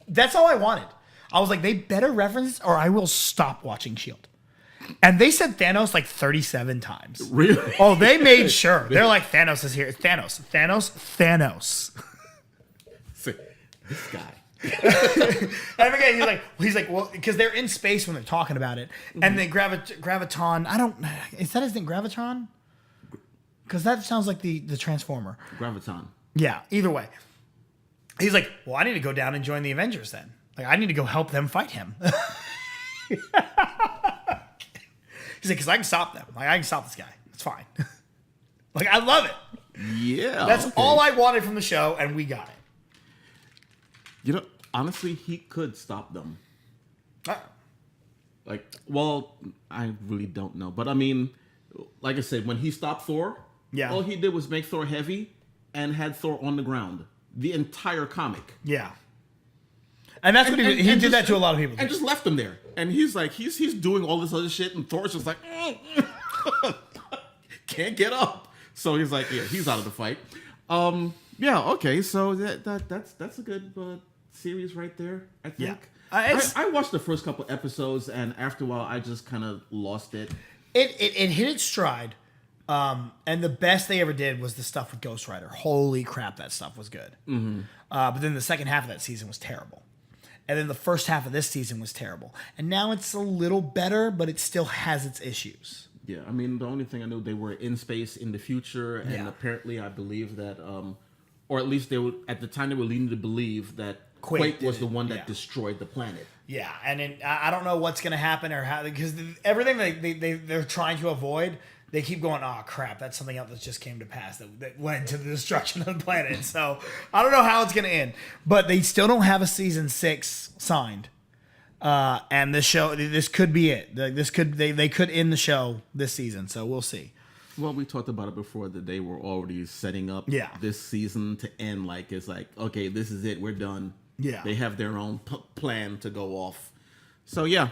That's all I wanted. I was like, they better reference or I will stop watching S.H.I.E.L.D. And they said Thanos like 37 times. Really? Oh, they made sure. They're like, Thanos is here. Thanos. This guy. And again, he's like, well, because they're in space when they're talking about it. And then Graviton, is that his name, Gravitron? Because that sounds like the Transformer. Graviton. Yeah, either way. He's like, well, I need to go down and join the Avengers then. Like, I need to go help them fight him. He's like, because I can stop them. Like, I can stop this guy. It's fine. Like, I love it. Yeah. That's all I wanted from the show, and we got it. You know, honestly, he could stop them. Uh, Like, well, I really don't know. But I mean, like I said, when he stopped Thor, Yeah. all he did was make Thor heavy and had Thor on the ground. The entire comic. Yeah. And that's what he did that to a lot of people. And just left him there. And he's like, he's doing all this other shit, and Thor's just like, can't get up. So he's like, yeah, he's out of the fight. Yeah, okay, so that's a good series right there, I think. Yeah. I watched the first couple episodes, and after a while, I just kind of lost it. It hit its stride. And the best they ever did was the stuff with Ghost Rider. Holy crap, that stuff was good. Mm-hmm. But then the second half of that season was terrible. And then the first half of this season was terrible. And now it's a little better, but it still has its issues. Yeah, I mean, the only thing I know, they were in space in the future, and Yeah. apparently I believe that, or at least they were, at the time they were leading to believe that Quake Quake was did the it, one that yeah. destroyed the planet. Yeah, and I don't know what's going to happen or how, because everything they're trying to avoid, they keep going, oh crap, that's something else that just came to pass that led to the destruction of the planet. So I don't know how it's going to end, but they still don't have a season 6 signed. And this could be it. They could end the show this season, so we'll see. Well, we talked about it before that they were already setting up this season to end. Like, it's like, okay, this is it. We're done. Yeah. They have their own plan to go off. So, yeah.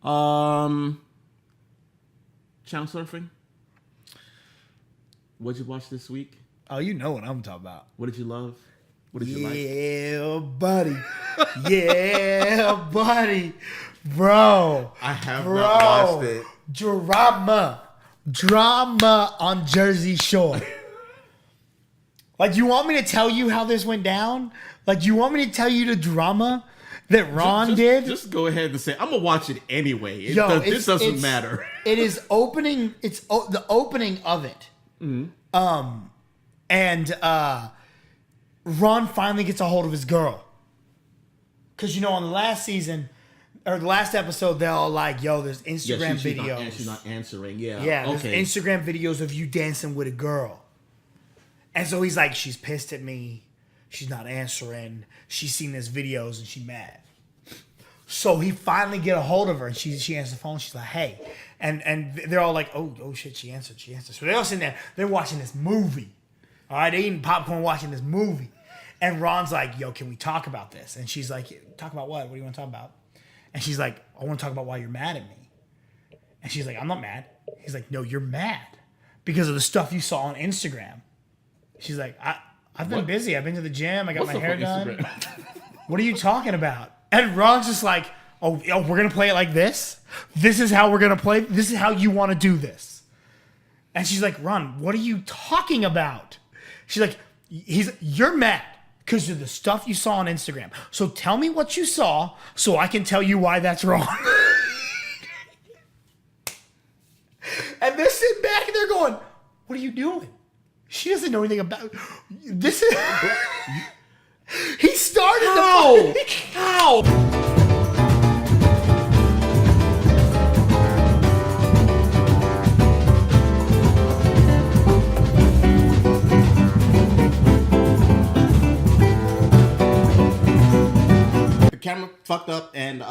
Channel surfing. What'd you watch this week? Oh, you know what I'm talking about. What did you love? What did you like? Yeah, buddy. Yeah, buddy. Bro. I have not watched it. Drama on Jersey Shore. Like, you want me to tell you how this went down? Like, you want me to tell you the drama that Ron did? Just go ahead and say, I'm going to watch it anyway. This doesn't matter. It is opening. It's the opening of it. Mm-hmm. And Ron finally gets a hold of his girl. Because, you know, on the last season, or the last episode, they're all like, yo, there's Instagram videos. She's not answering. Yeah. Yeah, okay. there's Instagram videos of you dancing with a girl. And so he's like, she's pissed at me. She's not answering. She's seen these videos and she's mad. So he finally get a hold of her and she answers the phone. She's like, hey. And they're all like, oh shit, she answered. So they're all sitting there. They're watching this movie. All right, they eating popcorn watching this movie. And Ron's like, yo, can we talk about this? And she's like, talk about what? What do you want to talk about? And she's like, I want to talk about why you're mad at me. And she's like, I'm not mad. He's like, no, you're mad because of the stuff you saw on Instagram. She's like, I've been busy. I've been to the gym. I got my hair done. What are you talking about? And Ron's just like, oh, we're going to play it like this? This is how we're going to play? This is how you want to do this? And she's like, Ron, what are you talking about? She's like, you're mad. because of the stuff you saw on Instagram. So tell me what you saw so I can tell you why that's wrong. And they're sitting back and they're going, what are you doing? She doesn't know anything about this. He started How? Camera fucked up, and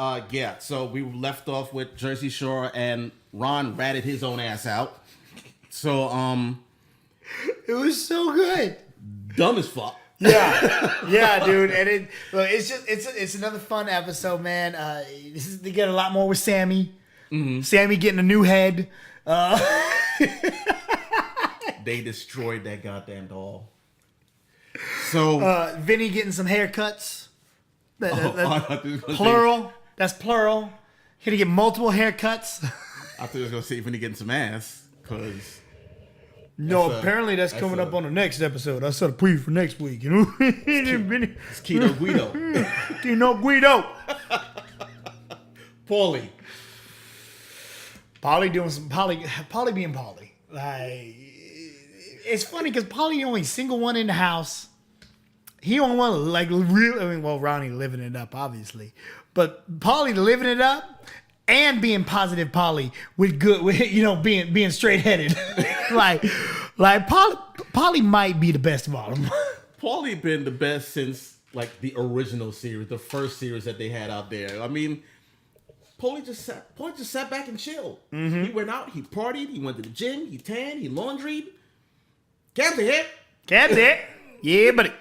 so we left off with Jersey Shore, and Ron ratted his own ass out. So it was so good. Dumb as fuck. Yeah, dude, and it's another fun episode, man. They get a lot more with Sammy. Mm-hmm. Sammy getting a new head. They destroyed that goddamn doll. So Vinny getting some haircuts. Plural. That's plural. Gonna get multiple haircuts. I thought he was gonna say Vinny getting some ass, because apparently that's coming up on the next episode. I saw the preview for next week. You know, it's Keto Guido. Keto Guido. Paulie doing some Paulie being Paulie. Like, it's funny because Paulie the only single one in the house. He don't want to like real. I mean, well, Ronnie living it up, obviously, but Paulie living it up and being positive Paulie with being straight headed. like Paulie might be the best of all of them. Paulie been the best since like the original series, the first series that they had out there. I mean, Paulie just sat back and chilled. Mm-hmm. He went out, he partied, he went to the gym, he tanned, he laundried. Cabs ahead. Cabs it. Yeah, buddy.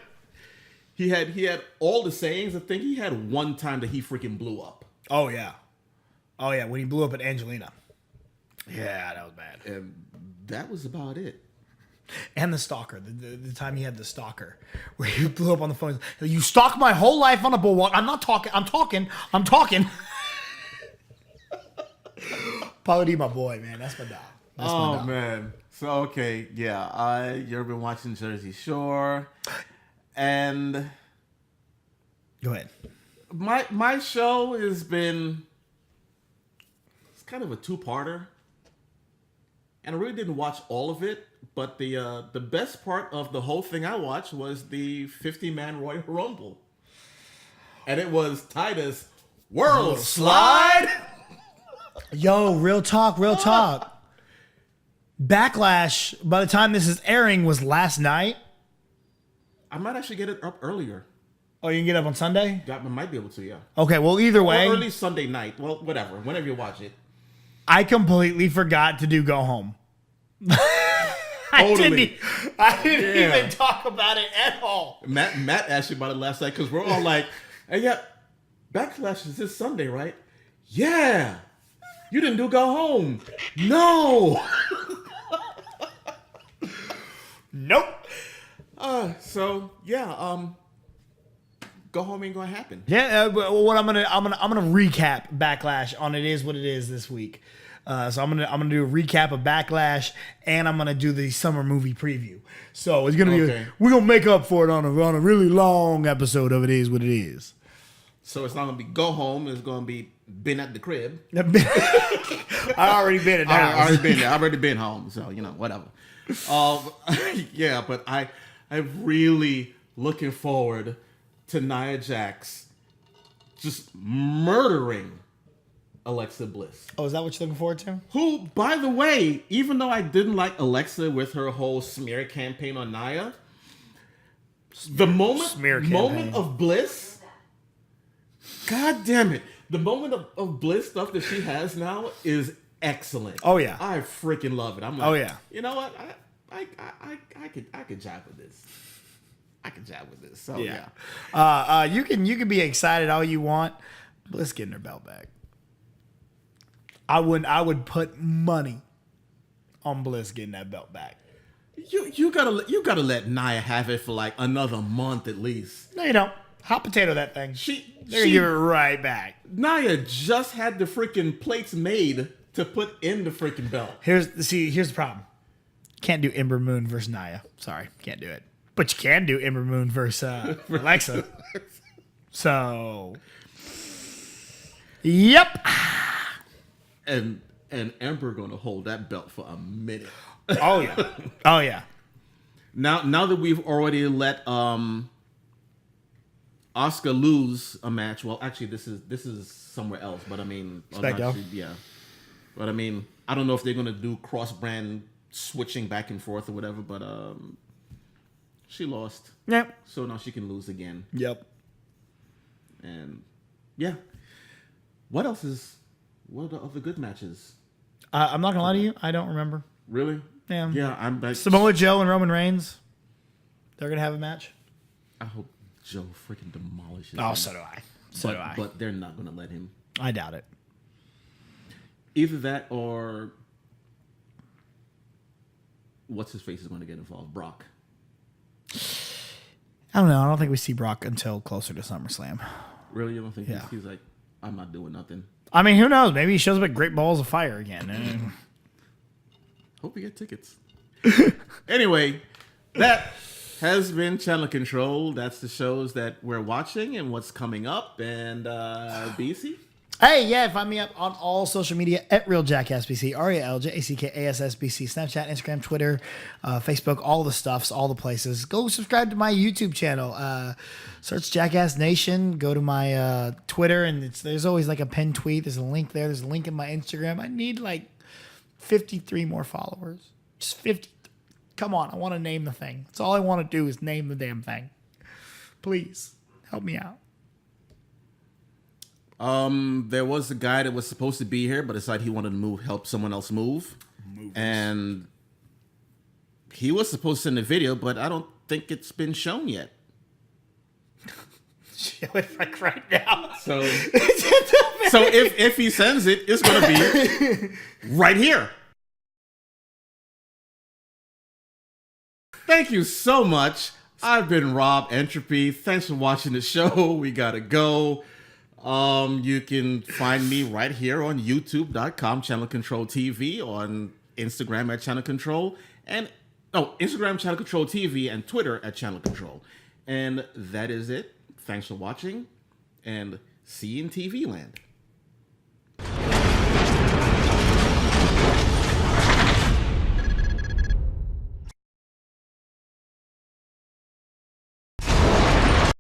He had all the sayings. I think he had one time that he freaking blew up. Oh yeah, when he blew up at Angelina. Yeah, that was bad. And that was about it. And the stalker, the time he had the stalker, where he blew up on the phone. You stalked my whole life on a bulwark. I'm not talking. I'm talking. Paulie D, my boy, man. That's my dog. That's my dog. Man. So okay, yeah. You've been watching Jersey Shore. And go ahead. My show has been, it's kind of a two-parter, and I really didn't watch all of it. But the best part of the whole thing I watched was the 50-man Royal Rumble, and it was Titus World Slide. Yo, real talk. Backlash. By the time this is airing, was last night. I might actually get it up earlier. Oh, you can get up on Sunday? I might be able to, yeah. Okay, well, either way. Or early Sunday night. Well, whatever. Whenever you watch it. I completely forgot to do Go Home. I didn't even talk about it at all. Matt asked you about it last night because we're all like, hey, yeah, Backlash is this Sunday, right? Yeah. You didn't do Go Home. No. Nope. Go Home ain't gonna happen. Yeah, what I'm gonna recap Backlash on It Is What It Is this week. So I'm gonna do a recap of Backlash, and I'm gonna do the summer movie preview. So it's gonna be we're gonna make up for it on a really long episode of It Is What It Is. So it's not gonna be Go Home. It's gonna be Been at the Crib. I already been at the house. I already been there. I've already been home. So whatever. But I'm really looking forward to Nia Jax just murdering Alexa Bliss. Oh, is that what you're looking forward to? Who, by the way, even though I didn't like Alexa with her whole smear campaign on Nia, the moment of bliss, God damn it, the moment of bliss stuff that she has now is excellent. Oh yeah, I freaking love it. I'm like, oh yeah, you know what? I could jive with this. I can jive with this. So yeah. You can be excited all you want. Bliss getting her belt back. I would put money on Bliss getting that belt back. You gotta let Nia have it for like another month at least. No, you don't. Hot potato that thing. They're gonna give it right back. Nia just had the freaking plates made to put in the freaking belt. Here's the problem. Can't do Ember Moon versus Nia. Sorry, can't do it. But you can do Ember Moon versus Alexa. So, yep. And Ember gonna hold that belt for a minute. Oh yeah. Oh yeah. Now that we've already let Oscar lose a match. Well, actually, this is somewhere else. But I mean, SmackDown. yeah. But I mean, I don't know if they're gonna do cross-brand switching back and forth or whatever. But she lost, Yep. so now she can lose again. Yep. And yeah, what else is? What are the other good matches? I'm not gonna lie to you. I don't remember. Really? Yeah. Yeah, I'm back. Samoa Joe and Roman Reigns. They're gonna have a match. I hope Joe freaking demolishes. Oh, him. so do I. So do I. But they're not gonna let him. I doubt it. Either that or what's his face is going to get involved. Brock. I don't know. I don't think we see Brock until closer to SummerSlam. Really? You don't think Yeah. he's like, I'm not doing nothing? I mean, who knows? Maybe he shows up at Great Balls of Fire again. Hope we get tickets. Anyway, that has been Channel Control. That's the shows that we're watching and what's coming up. And BC? Hey, yeah, find me up on all social media at RealJackassBC, RealJackassBC, Snapchat, Instagram, Twitter, Facebook, all the stuffs, all the places. Go subscribe to my YouTube channel. Search Jackass Nation. Go to my Twitter, and there's always like a pinned tweet. There's a link there. There's a link in my Instagram. I need like 53 more followers. Just 50. Come on, I want to name the thing. That's all I want to do is name the damn thing. Please, help me out. There was a guy that was supposed to be here, but decided he wanted to help someone else move. And he was supposed to send a video, but I don't think it's been shown yet. Show it like right now. So if he sends it, it's going to be right here. Thank you so much. I've been Rob Entropy. Thanks for watching the show. We gotta go. You can find me right here on youtube.com, Channel Control TV, on Instagram at Channel Control, Instagram Channel Control TV, and Twitter at Channel Control. And that is it. Thanks for watching, and see you in TV land.